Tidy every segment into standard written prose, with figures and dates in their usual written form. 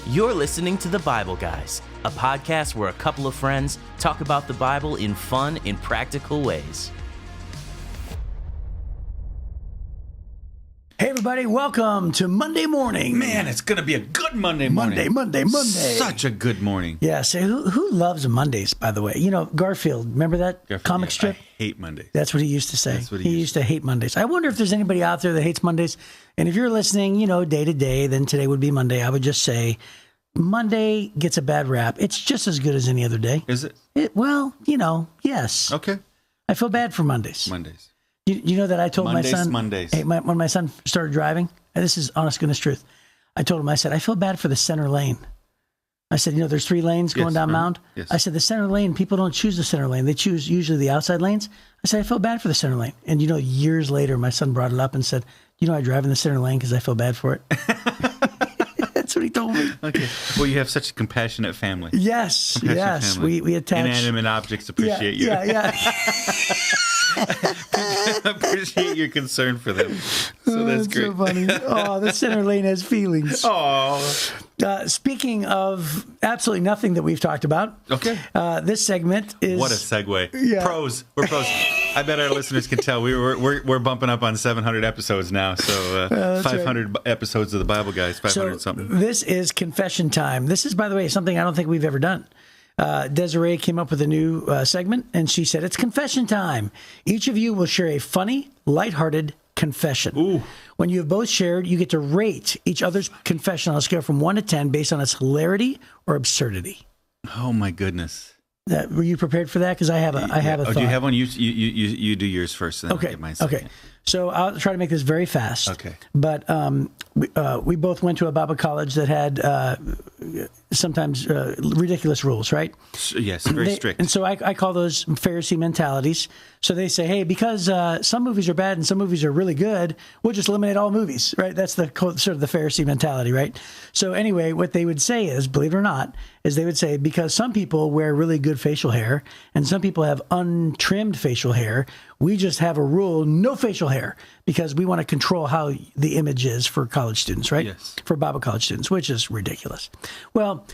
You're listening to The Bible Guys, a podcast where a couple of friends talk about the Bible in fun and practical ways. Hey everybody, welcome to Monday morning. Man, it's going to be a good Monday morning. Monday. Such a good morning. Yeah, so who loves Mondays, by the way? You know, Garfield, remember that comic strip? I hate Mondays. That's what he used to say. That's what he used to hate Mondays. I wonder if there's anybody out there that hates Mondays. And if you're listening, you know, day to day, then today would be Monday. I would just say Monday gets a bad rap. It's just as good as any other day. Is it? Well, you know, yes. Okay. I feel bad for Mondays. You know that I told my son, hey, when my son started driving, and this is honest goodness truth, I told him, I said, I feel bad for the center lane. I said, you know, there's 3 lanes going down Mound. Yes. I said, the center lane, people don't choose the center lane. They choose usually the outside lanes. I said, I feel bad for the center lane. And, you know, years later, my son brought it up and said, you know, I drive in the center lane because I feel bad for it. That's what he told me. Okay. Well, you have such a compassionate family. Yes. Family. We attach. Inanimate objects appreciate you. Yeah. Appreciate your concern for them. So that's great. So funny. Oh, the center lane has feelings. Oh. Speaking of absolutely nothing that we've talked about. Okay. This segment is... What a segue. Yeah. Pros. We're pros. I bet our listeners can tell we're bumping up on 700 episodes now. So 500 episodes of the Bible Guys, 500 something. This is confession time. This is, by the way, something I don't think we've ever done. Desiree came up with a new segment, and she said, it's confession time. Each of you will share a funny, lighthearted confession. Ooh. When you have both shared, you get to rate each other's confession on a scale from 1 to 10 based on its hilarity or absurdity. Oh, my goodness. Were you prepared for that? Because I have a thought. Do you have one? You do yours first, and then I'll get mine second. Okay. So I'll try to make this very fast. Okay. But we both went to a Bible college that had sometimes ridiculous rules, right? Yes, very strict. And so I call those Pharisee mentalities. So they say, hey, because some movies are bad and some movies are really good, we'll just eliminate all movies, right? That's the sort of the Pharisee mentality, right? So anyway, what they would say is, believe it or not, is they would say, because some people wear really good facial hair and some people have untrimmed facial hair, we just have a rule, no facial hair, because we want to control how the image is for college students, right? Yes. For Bible college students, which is ridiculous. Well,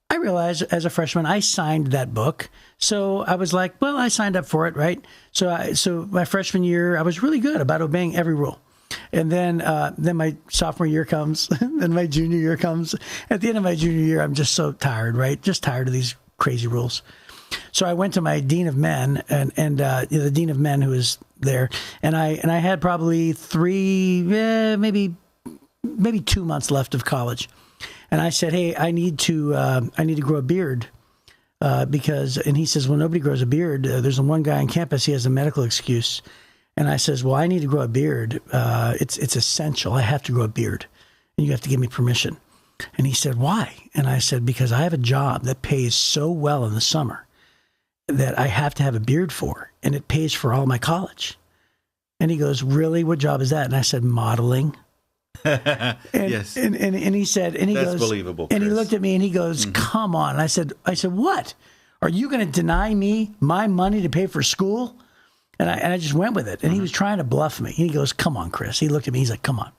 I realized as a freshman, I signed that book. So I was like, well, I signed up for it, right? So my freshman year, I was really good about obeying every rule. And then my sophomore year comes, then my junior year comes. At the end of my junior year, I'm just so tired, right? Just tired of these crazy rules. So I went to my dean of men and the dean of men who was there, and I had probably 3, maybe 2 months left of college, and I said, hey, I need to grow a beard because, and he says, well, nobody grows a beard. There's one guy on campus, he has a medical excuse, and I says, well, I need to grow a beard. It's essential. I have to grow a beard, and you have to give me permission. And he said, why? And I said, because I have a job that pays so well in the summer that I have to have a beard for, and it pays for all my college. And he goes, really? What job is that? And I said, modeling. Yes. And he said, and he That's goes, believable, and Chris. he looked at me and he goes, come on. And I said, what? Are you going to deny me my money to pay for school? And I just went with it. And he was trying to bluff me. And he goes, come on, Chris. He looked at me. He's like, come on.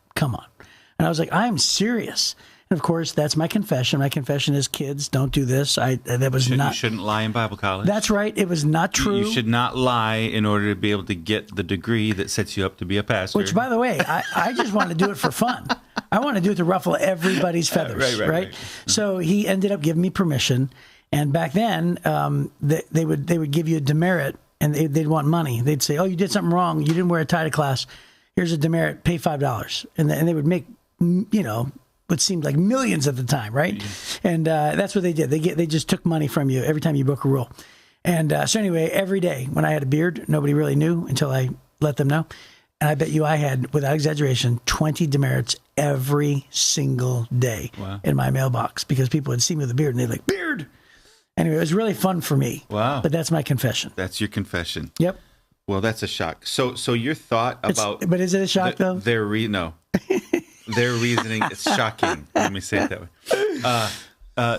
And I was like, I'm serious. And of course, that's my confession. My confession is, kids, don't do this. You shouldn't lie in Bible college. That's right. It was not true. You should not lie in order to be able to get the degree that sets you up to be a pastor. Which, by the way, I just want to do it for fun. I want to do it to ruffle everybody's feathers, right? So he ended up giving me permission. And back then, they would give you a demerit, and they'd want money. They'd say, oh, you did something wrong. You didn't wear a tie to class. Here's a demerit. Pay $5. And they would make, what seemed like millions at the time, right? Yeah. And that's what they did. They just took money from you every time you broke a rule. And so anyway, every day when I had a beard, nobody really knew until I let them know. And I bet you I had, without exaggeration, 20 demerits every single day in my mailbox, because people would see me with a beard and they'd like, beard! Anyway, it was really fun for me. Wow. But that's my confession. That's your confession. Yep. Well, that's a shock. So your thought about... But is it a shock, though? No. Their reasoning is shocking. Let me say it that way.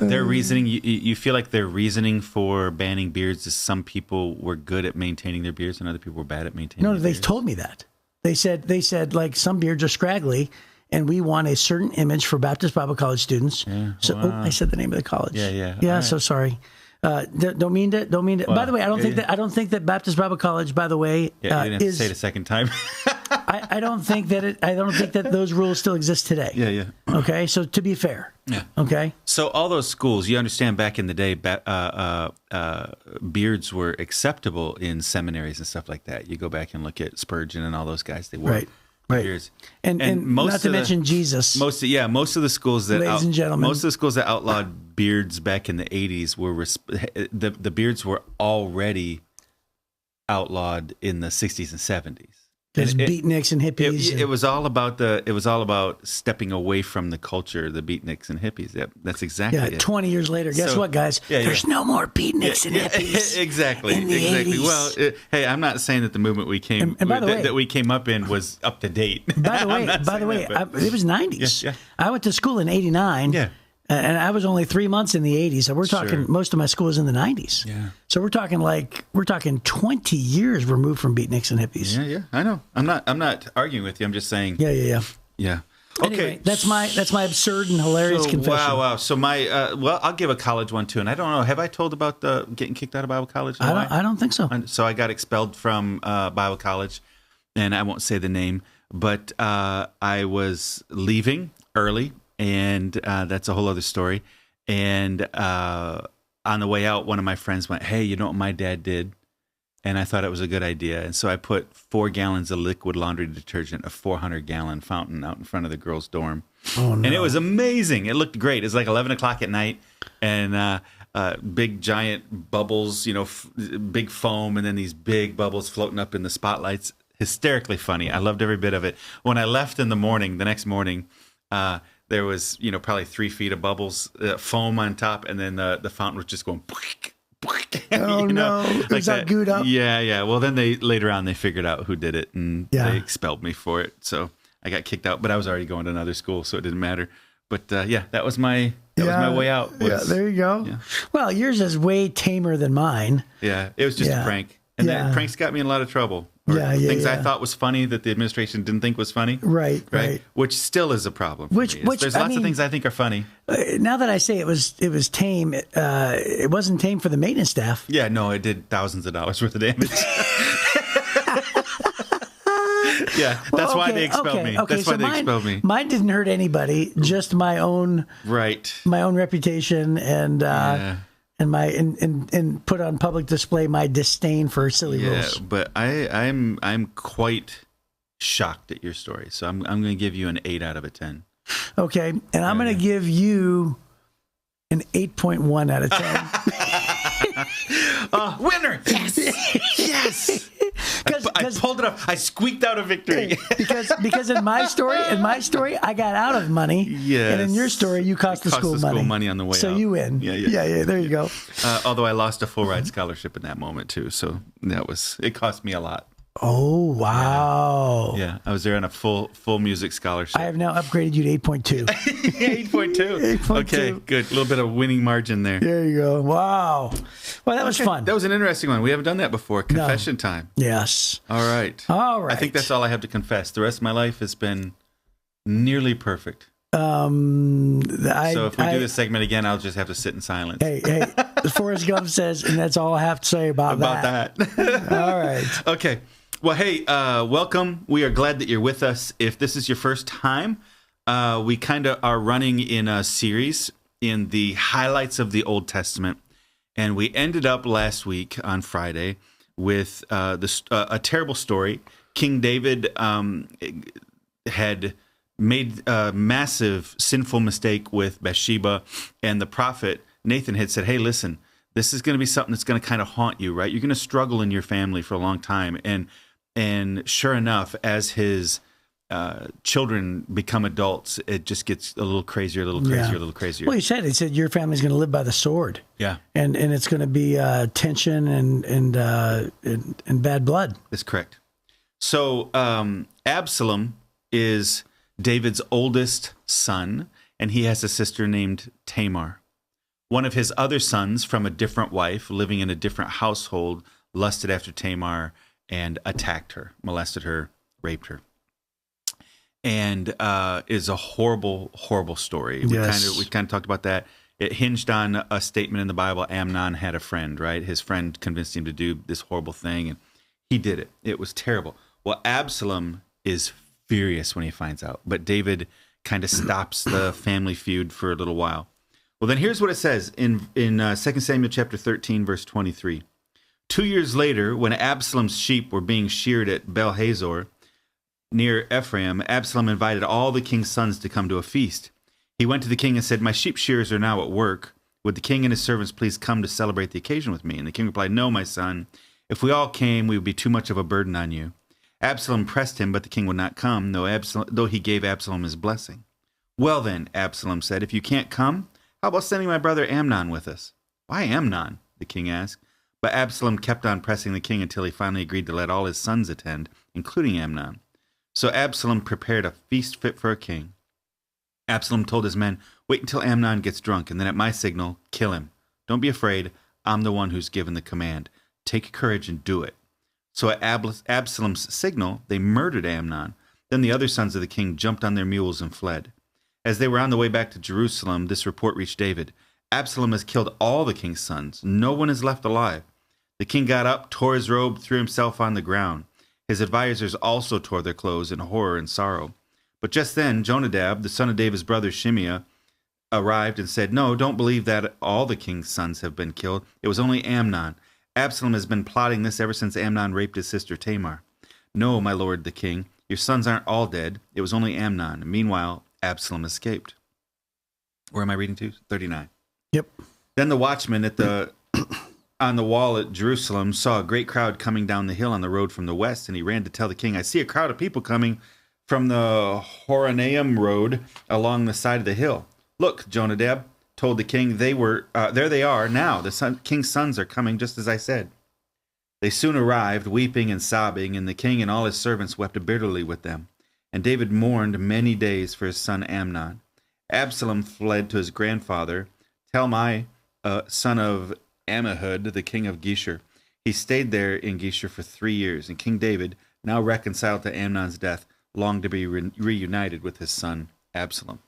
Their reasoning, you feel like their reasoning for banning beards is some people were good at maintaining their beards and other people were bad at maintaining their beards? No, they told me that. They said like some beards are scraggly and we want a certain image for Baptist Bible College students. Yeah, So, wow. I said the name of the college. Yeah. Yeah. All right. So sorry. Don't mean to. Well, by the way, I don't think that Baptist Bible College, by the way, Yeah, you didn't have to say it a second time. I don't think that those rules still exist today. Yeah. Okay. So to be fair. Yeah. Okay. So all those schools, you understand, back in the day, beards were acceptable in seminaries and stuff like that. You go back and look at Spurgeon and all those guys; they wore Right. beards. And most not to of the- mention Jesus. Most of the schools that Ladies and gentlemen. most of the schools that outlawed beards back in the 80s were the beards were already outlawed in the 60s and 70s. There's And beatniks and hippies. It was all about stepping away from the culture, the beatniks and hippies. That's exactly it. 20 years later, guess So- what, guys? There's no more beatniks and hippies. Exactly. in the 80s. Well, hey, I'm not saying that the movement we came And by the way- that we came up in was up to date. By the I'm way, not saying that, but- it was 90s. Yeah. I went to school in 89. Yeah. And I was only 3 months in the 80s. So we're talking, Sure. most of my school was in the 90s. Yeah. So we're talking 20 years removed from beatniks and hippies. Yeah, I know. I'm not arguing with you. I'm just saying. Yeah. Yeah. Okay. Anyway, that's my absurd and hilarious confession. Wow. So my I'll give a college one too. And I don't know, have I told about the getting kicked out of Bible college? I don't think so. So I got expelled from Bible college, and I won't say the name, but I was leaving early, and that's a whole other story. And on the way out, one of my friends went, "Hey, you know what my dad did?" And I thought it was a good idea. And so I put 4 gallons of liquid laundry detergent, a 400-gallon fountain, out in front of the girls' dorm. Oh, no. And it was amazing. It looked great. It was like 11 o'clock at night, and big, giant bubbles, big foam, and then these big bubbles floating up in the spotlights. Hysterically funny. I loved every bit of it. When I left in the morning, the next morning, there was, probably 3 feet of bubbles, foam on top, and then the fountain was just going... Oh, no. It was all gooed up. Yeah. Well, then later on they figured out who did it, and Yeah. they expelled me for it. So I got kicked out, but I was already going to another school, so it didn't matter. But that was my way out. Yeah, there you go. Yeah. Well, yours is way tamer than mine. Yeah, it was just Yeah. a prank, and Yeah. then pranks got me in a lot of trouble. Or things I thought was funny that the administration didn't think was funny. Right. Which still is a problem. For Which me. There's lots of things I think are funny. Now that I say it was tame, it wasn't tame for the maintenance staff. Yeah, no, it did thousands of dollars worth of damage. Yeah, that's why they expelled me. Okay, That's why they expelled me. Mine didn't hurt anybody, just my own Right. reputation and and my and put on public display my disdain for silly rules. But I'm quite shocked at your story. So I'm going to give you an 8 out of a 10. Okay, and I'm going to give you an 8.1 out of 10. Winner! Yes! I pulled it up. I squeaked out a victory. because in my story, I got out of money. Yes. And in your story, you cost the school money. On the way so out. you win. Yeah. There you go. Although I lost a full ride scholarship in that moment too, so it cost me a lot. Oh wow! Yeah, I was there on a full music scholarship. I have now upgraded you to 8.2. 8.2. 8.2. Okay, good. A little bit of winning margin there. There you go. Wow. Well, that was fun. That was an interesting one. We haven't done that before. Confession time. Yes. All right. I think that's all I have to confess. The rest of my life has been nearly perfect. So if we do this segment again, I'll just have to sit in silence. Hey, Forrest Gump says, and that's all I have to say about that. All right. Okay. Well, hey, welcome. We are glad that you're with us. If this is your first time, we kind of are running in a series in the highlights of the Old Testament. And we ended up last week on Friday with a terrible story. King David had made a massive sinful mistake with Bathsheba, and the prophet Nathan had said, "Hey, listen, this is going to be something that's going to kind of haunt you, right? You're going to struggle in your family for a long time." And sure enough, as his children become adults, it just gets a little crazier, a little crazier. Well, he said your family's going to live by the sword. Yeah, and it's going to be tension and bad blood. That's correct. So Absalom is David's oldest son, and he has a sister named Tamar. One of his other sons from a different wife, living in a different household, lusted after Tamar and attacked her, molested her, raped her. and is a horrible, horrible story. Yes. We kind of talked about that. It hinged on a statement in the Bible. Amnon had a friend, right? His friend convinced him to do this horrible thing, and he did it. It was terrible. Well, Absalom is furious when he finds out, but David kind of stops the family feud for a little while. Well, then here's what it says in 2 Samuel chapter 13, verse 23. 2 years later, when Absalom's sheep were being sheared at Baal-hazor near Ephraim, Absalom invited all the king's sons to come to a feast. He went to the king and said, "My sheep shearers are now at work. Would the king and his servants please come to celebrate the occasion with me?" And the king replied, "No, my son. If we all came, we would be too much of a burden on you." Absalom pressed him, but the king would not come, though he gave Absalom his blessing. "Well then," Absalom said, "if you can't come, how about sending my brother Amnon with us?" "Why Amnon?" the king asked. But Absalom kept on pressing the king until he finally agreed to let all his sons attend, including Amnon. So Absalom prepared a feast fit for a king. Absalom told his men, "Wait until Amnon gets drunk, and then at my signal, kill him. Don't be afraid. I'm the one who's given the command. Take courage and do it." So at Absalom's signal, they murdered Amnon. Then the other sons of the king jumped on their mules and fled. As they were on the way back to Jerusalem, this report reached David. "Absalom has killed all the king's sons. No one is left alive." The king got up, tore his robe, threw himself on the ground. His advisors also tore their clothes in horror and sorrow. But just then, Jonadab, the son of David's brother Shimea, arrived and said, "No, don't believe that all the king's sons have been killed. It was only Amnon. Absalom has been plotting this ever since Amnon raped his sister Tamar." "No, my lord the king, your sons aren't all dead. It was only Amnon." Meanwhile, Absalom escaped. Where am I reading to? 39. Yep. Then the watchman on the wall at Jerusalem saw a great crowd coming down the hill on the road from the west, and he ran to tell the king, "I see a crowd of people coming from the Horonaim road along the side of the hill." "Look," Jonadab told the king, there they are now. The king's sons are coming just as I said." They soon arrived, weeping and sobbing, and the king and all his servants wept bitterly with them. And David mourned many days for his son Amnon. Absalom fled to his grandfather, Talmai, son of Ammihud, the king of Geshur. He stayed there in Geshur for 3 years, and King David, now reconciled to Amnon's death, longed to be reunited with his son Absalom.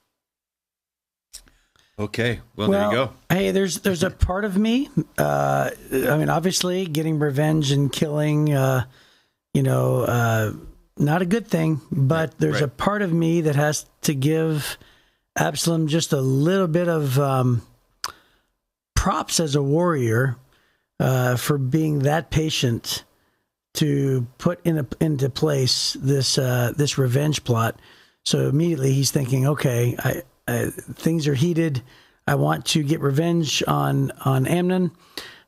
Okay, well there you go. Hey, there's a part of me. I mean, obviously, getting revenge and killing, not a good thing. But there's a part of me that has to give Absalom just a little bit of props as a warrior for being that patient to put into place this revenge plot. So immediately he's thinking, okay, things are heated. I want to get revenge on Amnon,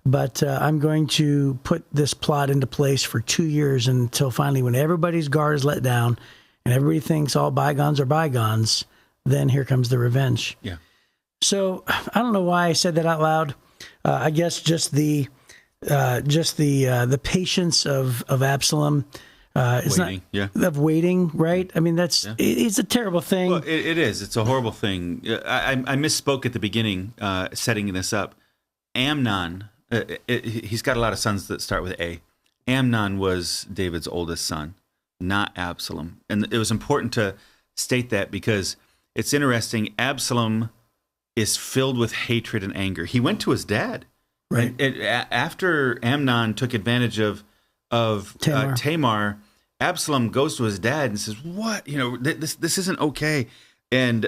but I'm going to put this plot into place for 2 years until finally, when everybody's guard is let down and everybody thinks all bygones are bygones, then here comes the revenge. Yeah. So I don't know why I said that out loud. I guess just the patience of Absalom. It's waiting, of waiting, right? I mean, it's a terrible thing. Well, it is. It's a horrible thing. I misspoke at the beginning, setting this up. Amnon, he's got a lot of sons that start with A. Amnon was David's oldest son, not Absalom. And it was important to state that because it's interesting. Absalom is filled with hatred and anger. He went to his dad. Right. After Amnon took advantage of Tamar, Absalom goes to his dad and says, "What? This isn't okay." And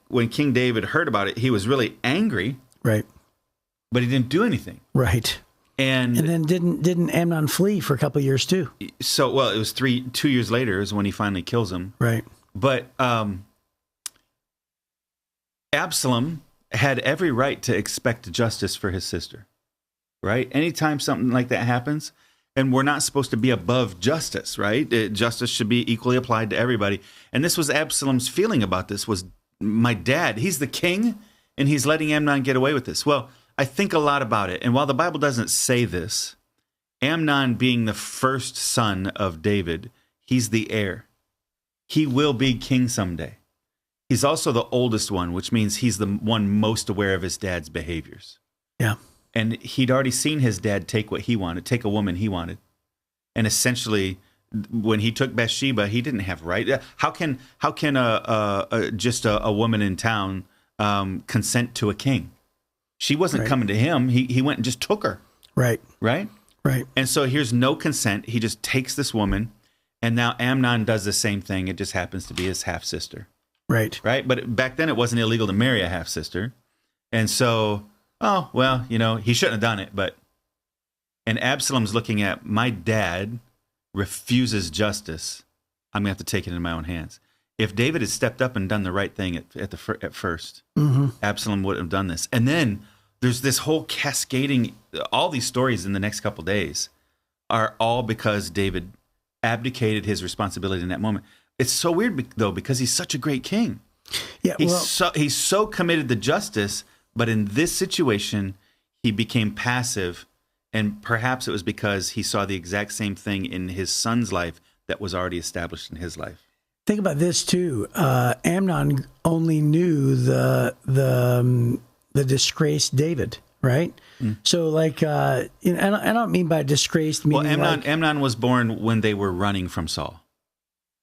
when King David heard about it, he was really angry. Right. But he didn't do anything. Right. And then didn't Amnon flee for a couple of years too? So, well, it was 2 years later is when he finally kills him. Right. But Absalom had every right to expect justice for his sister. Right? Anytime something like that happens, and we're not supposed to be above justice, right? Justice should be equally applied to everybody. And this was Absalom's feeling about this was, my dad, he's the king, and he's letting Amnon get away with this. Well, I think a lot about it. And while the Bible doesn't say this, Amnon being the first son of David, he's the heir. He will be king someday. He's also the oldest one, which means he's the one most aware of his dad's behaviors. Yeah. And he'd already seen his dad take what he wanted, take a woman he wanted, and essentially when he took Bathsheba, he didn't have right. How can just a woman in town consent to a king? She wasn't coming to him. He went and just took her. Right. And so here's no consent. He just takes this woman, and now Amnon does the same thing. It just happens to be his half sister. Right. But back then it wasn't illegal to marry a half sister, and so he shouldn't have done it. And Absalom's looking at, my dad refuses justice. I'm gonna have to take it into my own hands. If David had stepped up and done the right thing at first, Absalom wouldn't have done this. And then there's this whole cascading, all these stories in the next couple days are all because David abdicated his responsibility in that moment. It's so weird, though, because he's such a great king. Yeah, he's so committed to justice, but in this situation, he became passive, and perhaps it was because he saw the exact same thing in his son's life that was already established in his life. Think about this too. Amnon only knew the disgraced David, right? So, I don't mean by disgraced. Meaning Amnon was born when they were running from Saul.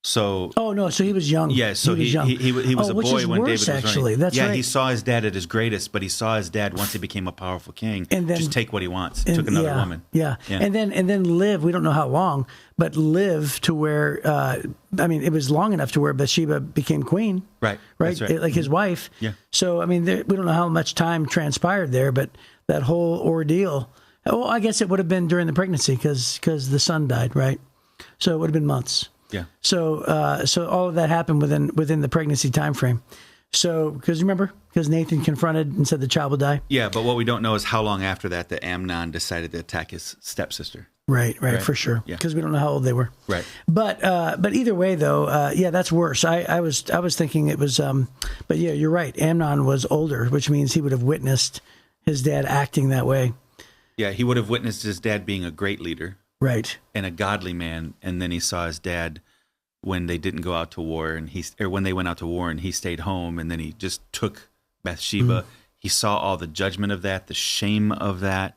So. Oh no! So he was young. Yeah. So he was a boy when David was actually. running. That's right. He saw his dad at his greatest, but he saw his dad once he became a powerful king. And then just take what he wants. Took another woman. Yeah. And then live. We don't know how long, but live to where. It was long enough to where Bathsheba became queen. Right. That's right. Like his wife. Yeah. So we don't know how much time transpired there, but that whole ordeal. Oh, I guess it would have been during the pregnancy because the son died, right? So it would have been months. Yeah. So all of that happened within the pregnancy time frame. So because Nathan confronted and said the child will die. Yeah, but what we don't know is how long after that Amnon decided to attack his stepsister. Right, for sure. Because we don't know how old they were. Right. But either way though, that's worse. I was thinking it was. But yeah, you're right. Amnon was older, which means he would have witnessed his dad acting that way. Yeah, he would have witnessed his dad being a great leader. Right. And a godly man, and then he saw his dad when they didn't go out to war, when they went out to war, and he stayed home, and then he just took Bathsheba. He saw all the judgment of that, the shame of that,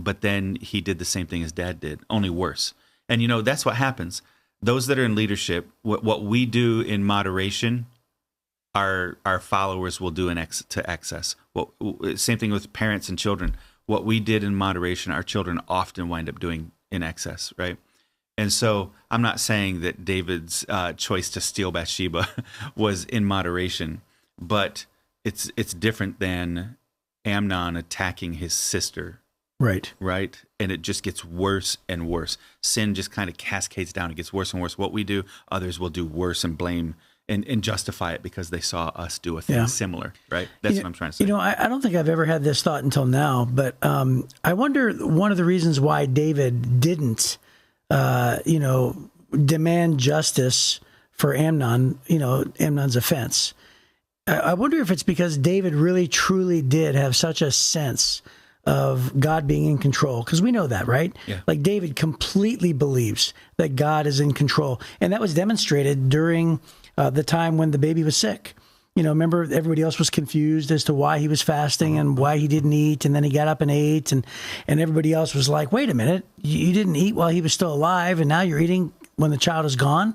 but then he did the same thing his dad did, only worse. And that's what happens. Those that are in leadership, what we do in moderation, our followers will do to excess. Same thing with parents and children. What we did in moderation, our children often wind up doing in excess, right? And so I'm not saying that David's choice to steal Bathsheba was in moderation, but it's different than Amnon attacking his sister. Right. And it just gets worse and worse. Sin just kind of cascades down. It gets worse and worse. What we do, others will do worse and blame and justify it because they saw us do a thing similar, right? That's what I'm trying to say. I don't think I've ever had this thought until now, but I wonder one of the reasons why David didn't, demand justice for Amnon, Amnon's offense. I wonder if it's because David really, truly did have such a sense of God being in control, because we know that, right? Yeah. Like David completely believes that God is in control, and that was demonstrated during the time when the baby was sick. Remember, everybody else was confused as to why he was fasting and why he didn't eat, and then he got up and ate, and everybody else was like, wait a minute, you didn't eat while he was still alive, and now you're eating when the child is gone?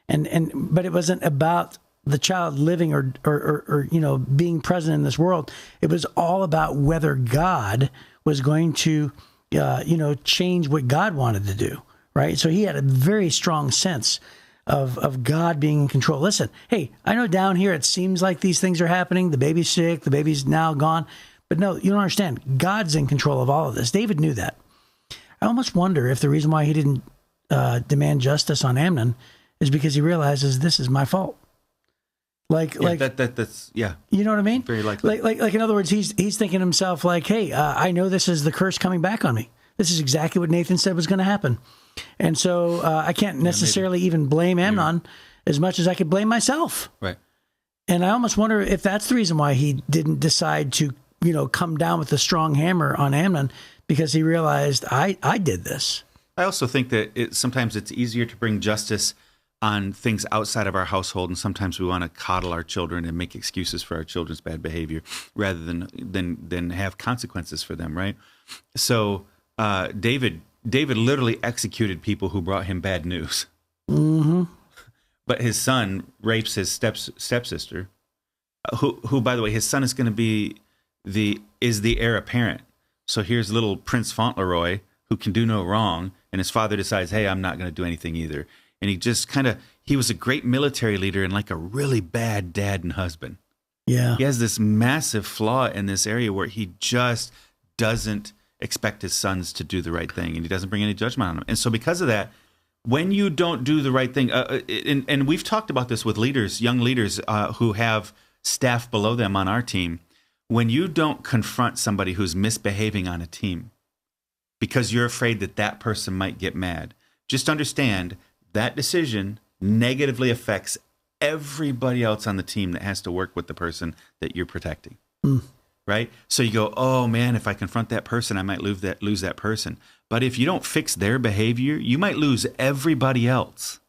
But it wasn't about the child living or being present in this world. It was all about whether God was going to change what God wanted to do, right? So he had a very strong sense of God being in control. Listen, hey, I know down here it seems like these things are happening. The baby's sick, the baby's now gone. But no, you don't understand. God's in control of all of this. David knew that. I almost wonder if the reason why he didn't demand justice on Amnon is because he realizes this is my fault. That's you know what I mean? Very likely. Like in other words, he's thinking to himself like, hey, I know this is the curse coming back on me. This is exactly what Nathan said was going to happen. And so I can't necessarily even blame Amnon as much as I could blame myself. Right. And I almost wonder if that's the reason why he didn't decide to, come down with a strong hammer on Amnon, because he realized I did this. I also think that sometimes it's easier to bring justice on things outside of our household, and sometimes we want to coddle our children and make excuses for our children's bad behavior rather than have consequences for them, right? So David literally executed people who brought him bad news. but his son rapes his stepsister, who, by the way, his son is going to be the heir apparent. So here's little Prince Fauntleroy, who can do no wrong, and his father decides, hey, I'm not going to do anything either. And he was a great military leader and like a really bad dad and husband. Yeah. He has this massive flaw in this area where he just doesn't expect his sons to do the right thing, and he doesn't bring any judgment on them. And so because of that, when you don't do the right thing, and we've talked about this with leaders, young leaders who have staff below them on our team, when you don't confront somebody who's misbehaving on a team because you're afraid that that person might get mad, just understand that decision negatively affects everybody else on the team that has to work with the person that you're protecting. Right? So you go, oh man, if I confront that person, I might lose that person. But if you don't fix their behavior, you might lose everybody else.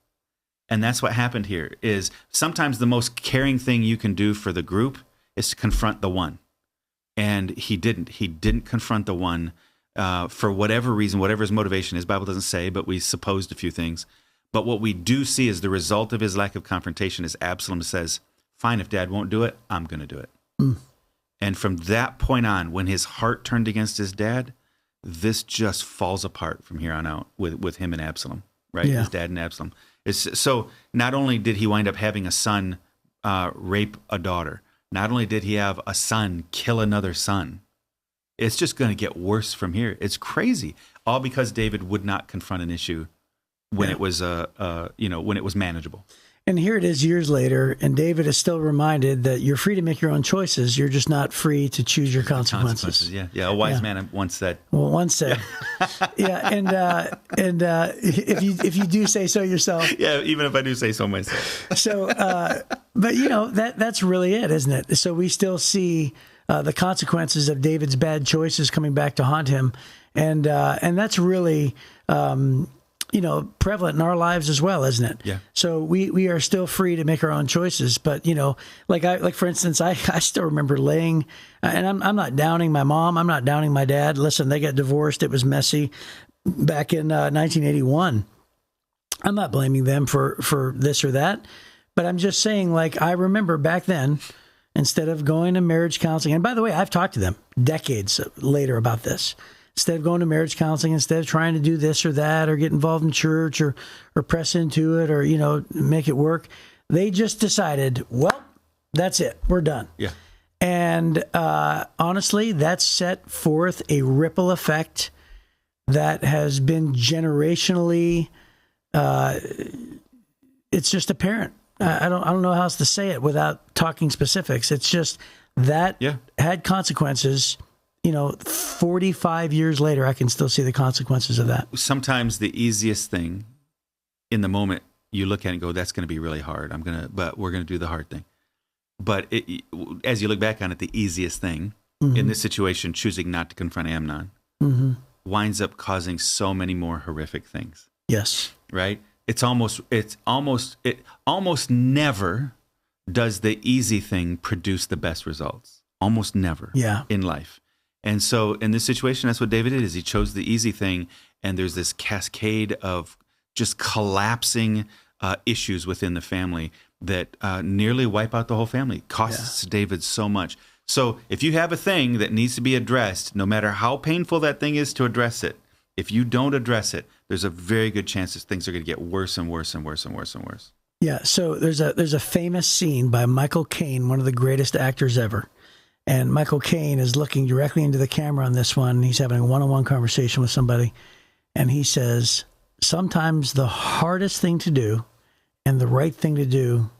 And that's what happened here. Is sometimes the most caring thing you can do for the group is to confront the one. And he didn't confront the one for whatever reason, whatever his motivation is. Bible doesn't say, but we supposed a few things. But what we do see is the result of his lack of confrontation is Absalom says, fine, if dad won't do it, I'm going to do it. And from that point on, when his heart turned against his dad, this just falls apart from here on out with him and Absalom, right? Yeah. His dad and Absalom. So not only did he wind up having a son rape a daughter, not only did he have a son kill another son, it's just going to get worse from here. It's crazy. All because David would not confront an issue when it was when it was manageable. And here it is years later, and David is still reminded that you're free to make your own choices. You're just not free to choose your consequences. Yeah. A wise man once said. Well, once said. Yeah, and if you do say so yourself. Yeah, even if I do say so myself. So, but that's really it, isn't it? So we still see the consequences of David's bad choices coming back to haunt him, and that's really. Prevalent in our lives as well, isn't it? Yeah. So we are still free to make our own choices, but like for instance, I still remember laying, and I'm not downing my mom, I'm not downing my dad. Listen, they got divorced. It was messy back in 1981. I'm not blaming them for this or that, but I'm just saying, like, I remember back then, instead of going to marriage counseling, and by the way, I've talked to them decades later about this. Instead of going to marriage counseling, instead of trying to do this or that or get involved in church or press into it or, make it work, they just decided, well, that's it. We're done. Yeah. And honestly, that set forth a ripple effect that has been generationally, it's just apparent. I don't know how else to say it without talking specifics. It's just that had consequences. 45 years later, I can still see the consequences of that. Sometimes the easiest thing in the moment, you look at it and go, that's going to be really hard. But we're going to do the hard thing. But as you look back on it, the easiest thing in this situation, choosing not to confront Amnon, winds up causing so many more horrific things. Yes. Right? It almost never does the easy thing produce the best results. Almost never in life. And so in this situation, that's what David did, is he chose the easy thing, and there's this cascade of just collapsing issues within the family that nearly wipe out the whole family. Costs David so much. So if you have a thing that needs to be addressed, no matter how painful that thing is to address it, if you don't address it, there's a very good chance that things are going to get worse and worse and worse and worse and worse. Yeah, so there's a famous scene by Michael Caine, one of the greatest actors ever. And Michael Caine is looking directly into the camera on this one. He's having a one-on-one conversation with somebody. And he says, sometimes the hardest thing to do and the right thing to do,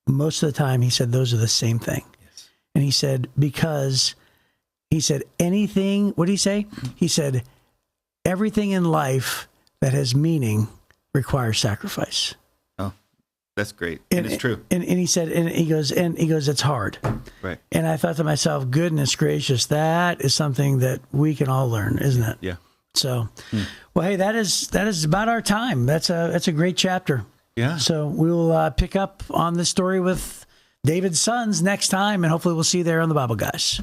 most of the time, he said, those are the same thing. Yes. And he said, because he said anything, what did he say? He said, everything in life that has meaning requires sacrifice. That's great. And it's true. And he said, and he goes, it's hard. Right. And I thought to myself, goodness gracious, that is something that we can all learn, isn't it? Yeah. So, well, hey, that is about our time. That's a great chapter. Yeah. So we'll pick up on this story with David's sons next time, and hopefully we'll see you there on the Bible Guys.